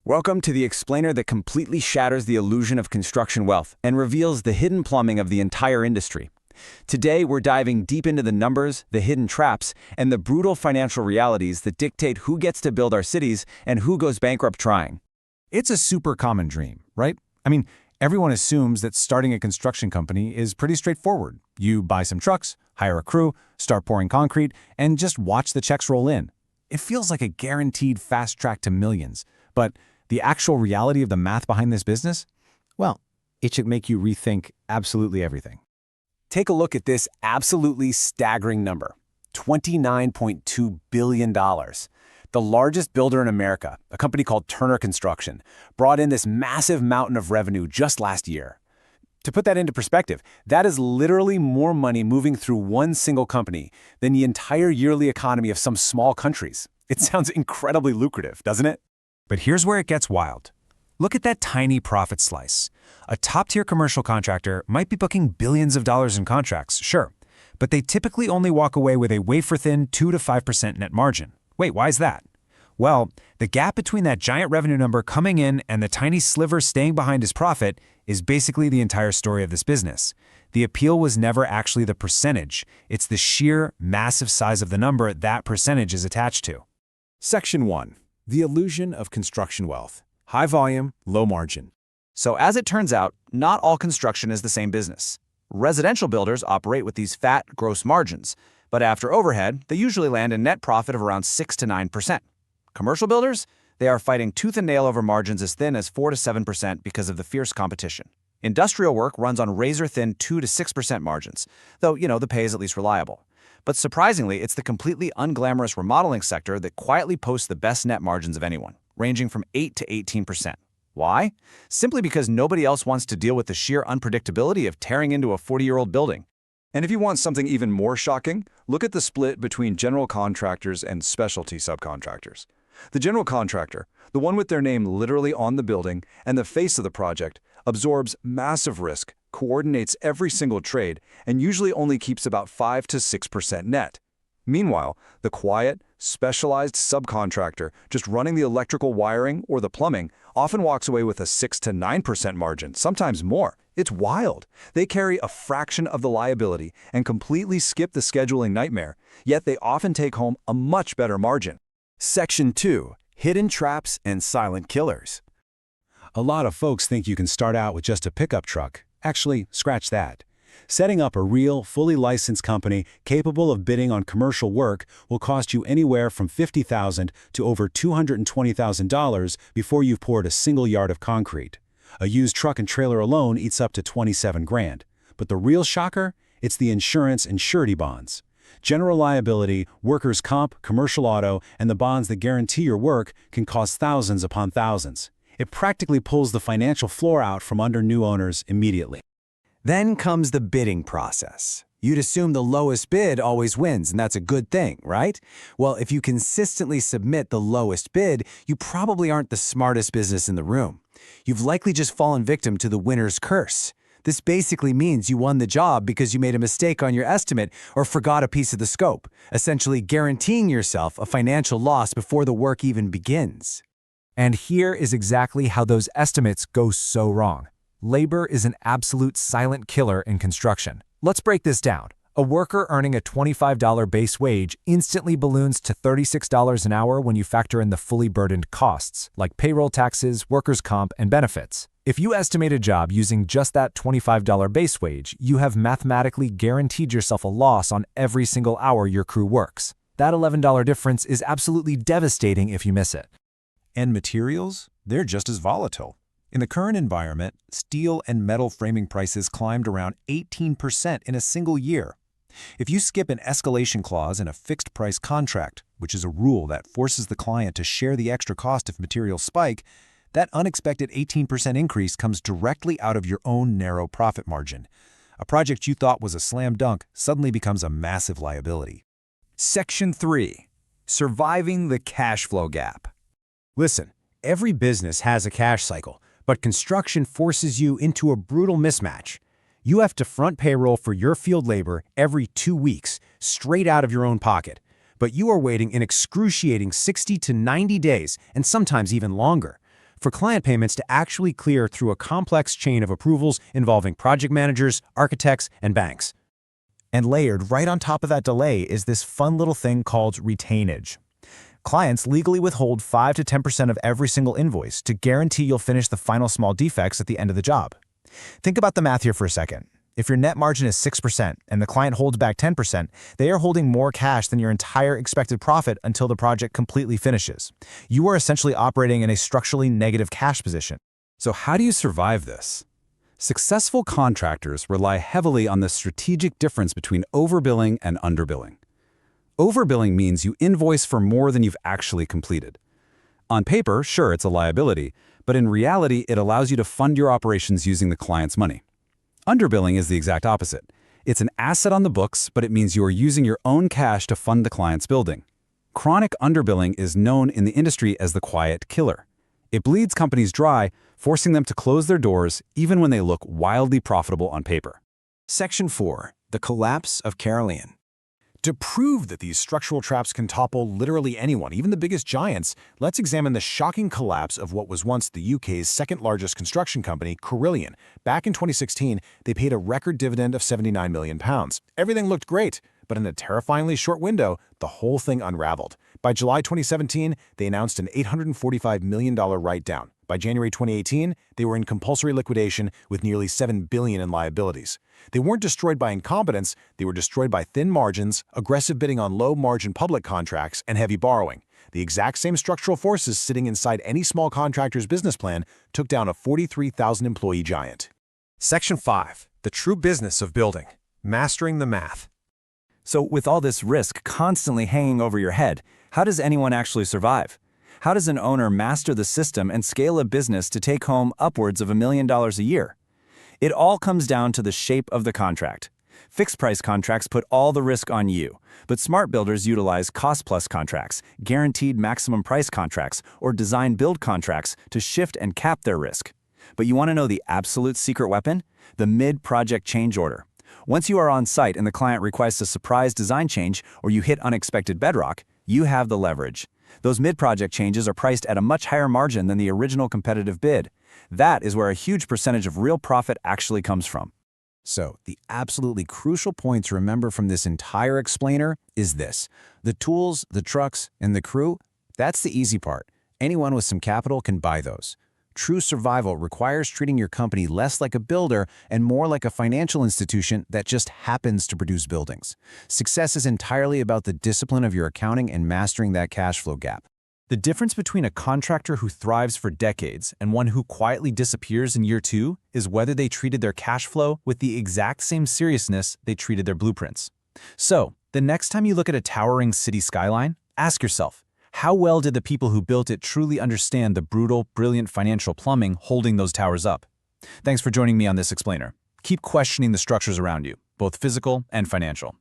Welcome to the explainer that completely shatters the illusion of construction wealth and reveals the hidden plumbing of the entire industry. Today, we're diving deep into the numbers, the hidden traps, and the brutal financial realities that dictate who gets to build our cities and who goes bankrupt trying. It's a super common dream, right? I mean, everyone assumes that starting a construction company is pretty straightforward. You buy some trucks, hire a crew, start pouring concrete, and just watch the checks roll in. It feels like a guaranteed fast track to millions. But the actual reality of the math behind this business? Well, it should make you rethink absolutely everything. Take a look at this absolutely staggering number, $29.2 billion. The largest builder in America, a company called Turner Construction, brought in this massive mountain of revenue just last year. To put that into perspective, that is literally more money moving through one single company than the entire yearly economy of some small countries. It sounds incredibly lucrative, doesn't it? But here's where it gets wild. Look at that tiny profit slice. A top-tier commercial contractor might be booking billions of dollars in contracts, sure, but they typically only walk away with a wafer-thin 2 to 5% net margin. Wait, why is that? Well, the gap between that giant revenue number coming in and the tiny sliver staying behind his profit is basically the entire story of this business. The appeal was never actually the percentage. It's the sheer, massive size of the number that percentage is attached to. Section 1. The illusion of construction wealth. High volume, low margin. So as it turns out, not all construction is the same business. Residential builders operate with these fat, gross margins, but after overhead, they usually land a net profit of around 6 to 9%. Commercial builders, they are fighting tooth and nail over margins as thin as 4 to 7% because of the fierce competition. Industrial work runs on razor-thin 2 to 6% margins, though, the pay is at least reliable. But surprisingly, it's the completely unglamorous remodeling sector that quietly posts the best net margins of anyone, ranging from 8 to 18%. Why? Simply because nobody else wants to deal with the sheer unpredictability of tearing into a 40-year-old building. And if you want something even more shocking, look at the split between general contractors and specialty subcontractors. The general contractor, the one with their name literally on the building and the face of the project, absorbs massive risk, coordinates every single trade, and usually only keeps about 5 to 6% net. Meanwhile, the quiet, specialized subcontractor just running the electrical wiring or the plumbing often walks away with a 6 to 9% margin, sometimes more. It's wild. They carry a fraction of the liability and completely skip the scheduling nightmare, yet they often take home a much better margin. Section 2. Hidden traps and silent killers. A lot of folks think you can start out with just a pickup truck. Actually, scratch that. Setting up a real, fully licensed company capable of bidding on commercial work will cost you anywhere from $50,000 to over $220,000 before you've poured a single yard of concrete. A used truck and trailer alone eats up to $27,000. But the real shocker? It's the insurance and surety bonds. General liability, workers' comp, commercial auto, and the bonds that guarantee your work can cost thousands upon thousands. It practically pulls the financial floor out from under new owners immediately. Then comes the bidding process. You'd assume the lowest bid always wins, and that's a good thing, right? Well, if you consistently submit the lowest bid, you probably aren't the smartest business in the room. You've likely just fallen victim to the winner's curse. This basically means you won the job because you made a mistake on your estimate or forgot a piece of the scope, essentially guaranteeing yourself a financial loss before the work even begins. And here is exactly how those estimates go so wrong. Labor is an absolute silent killer in construction. Let's break this down. A worker earning a $25 base wage instantly balloons to $36 an hour when you factor in the fully burdened costs, like payroll taxes, workers' comp, and benefits. If you estimate a job using just that $25 base wage, you have mathematically guaranteed yourself a loss on every single hour your crew works. That $11 difference is absolutely devastating if you miss it. And materials? They're just as volatile. In the current environment, steel and metal framing prices climbed around 18% in a single year. If you skip an escalation clause in a fixed-price contract, which is a rule that forces the client to share the extra cost if materials spike, that unexpected 18% increase comes directly out of your own narrow profit margin. A project you thought was a slam dunk suddenly becomes a massive liability. Section 3. Surviving the cash flow gap. Listen, every business has a cash cycle, but construction forces you into a brutal mismatch. You have to front payroll for your field labor every 2 weeks, straight out of your own pocket. But you are waiting an excruciating 60 to 90 days, and sometimes even longer. for client payments to actually clear through a complex chain of approvals involving project managers, architects, and banks. And layered right on top of that delay is this fun little thing called retainage. Clients legally withhold 5 to 10% of every single invoice to guarantee you'll finish the final small defects at the end of the job. Think about the math here for a second. If your net margin is 6% and the client holds back 10%, they are holding more cash than your entire expected profit until the project completely finishes. You are essentially operating in a structurally negative cash position. So how do you survive this? Successful contractors rely heavily on the strategic difference between overbilling and underbilling. Overbilling means you invoice for more than you've actually completed. On paper, sure, it's a liability, but in reality, it allows you to fund your operations using the client's money. Underbilling is the exact opposite. It's an asset on the books, but it means you are using your own cash to fund the client's building. Chronic underbilling is known in the industry as the quiet killer. It bleeds companies dry, forcing them to close their doors even when they look wildly profitable on paper. Section 4. The Collapse of Carolean. To prove that these structural traps can topple literally anyone, even the biggest giants, let's examine the shocking collapse of what was once the UK's second-largest construction company, Carolean. Back in 2016, they paid a record dividend of £79 million. Everything looked great, but in a terrifyingly short window, the whole thing unraveled. By July 2017, they announced an $845 million write-down. By January 2018, they were in compulsory liquidation with nearly $7 billion in liabilities. They weren't destroyed by incompetence, they were destroyed by thin margins, aggressive bidding on low-margin public contracts, and heavy borrowing. The exact same structural forces sitting inside any small contractor's business plan took down a 43,000-employee giant. Section 5. The True Business of Building. Mastering the Math. So with all this risk constantly hanging over your head, how does anyone actually survive? How does an owner master the system and scale a business to take home upwards of $1 million a year? It all comes down to the shape of the contract. Fixed-price contracts put all the risk on you, but smart builders utilize cost-plus contracts, guaranteed maximum price contracts, or design-build contracts to shift and cap their risk. But you want to know the absolute secret weapon? The mid-project change order. Once you are on site and the client requests a surprise design change or you hit unexpected bedrock, you have the leverage. Those mid-project changes are priced at a much higher margin than the original competitive bid. That is where a huge percentage of real profit actually comes from. So, the absolutely crucial point to remember from this entire explainer is this. The tools, the trucks, and the crew, that's the easy part. Anyone with some capital can buy those. True survival requires treating your company less like a builder and more like a financial institution that just happens to produce buildings. Success is entirely about the discipline of your accounting and mastering that cash flow gap. The difference between a contractor who thrives for decades and one who quietly disappears in year 2 is whether they treated their cash flow with the exact same seriousness they treated their blueprints. So, the next time you look at a towering city skyline, ask yourself, how well did the people who built it truly understand the brutal, brilliant financial plumbing holding those towers up? Thanks for joining me on this explainer. Keep questioning the structures around you, both physical and financial.